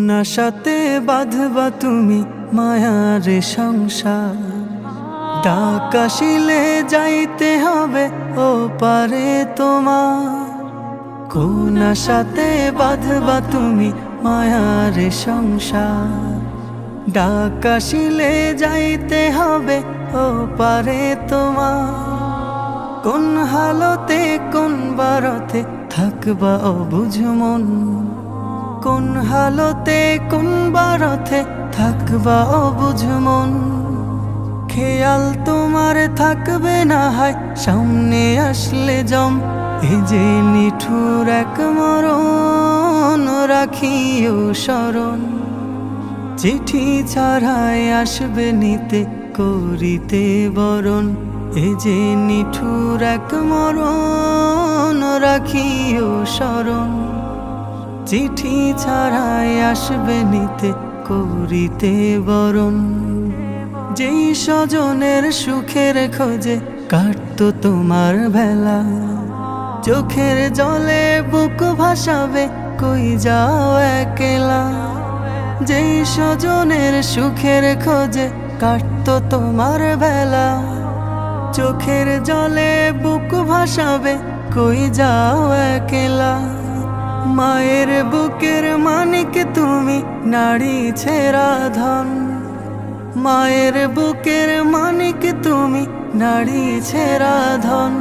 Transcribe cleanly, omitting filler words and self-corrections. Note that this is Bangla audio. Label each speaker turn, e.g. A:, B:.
A: আশাতে বাঁধবা তুমি মায়ার সংসার, ডাক আসিলে যাইতে হবে ও পারে তোমার। কোন আশাতে বাঁধবা তুমি মায়ার সংসার, ডাক আসিলে যাইতে হবে ও পারে তোমার। কোন হালতে কোন বারতে থাকবা অবুঝ মন, কোন হালতে কোন বারতে থাকবা অবুঝ মন। খেয়াল তোমার থাকবে না হয় সামনে আসলে জম, এ যে নিঠুর এক মরণ রাখিও স্মরণ। চিঠি ছাড়াই আসবে নিতে করিতে বরণ, এ যে নিঠুর এক মরণ রাখিও স্মরণ। চিঠি ছাড়াই আসবে নিতে করিতে বরণ। যেই স্বজনের সুখের খোঁজে কাটতো তোমার বেলা, চোখের জলে বুক ভাসাবে কই যাও একলা। যেই স্বজনের সুখের খোঁজে কাটতো তোমার বেলা, চোখের জলে বুক ভাসাবে কই যাও একলা। মায়ের বুকের মানিক তুমি নারী ছেঁড়া ধন, মায়ের বুকের মানিক তুমি নারী ছেঁড়া ধন।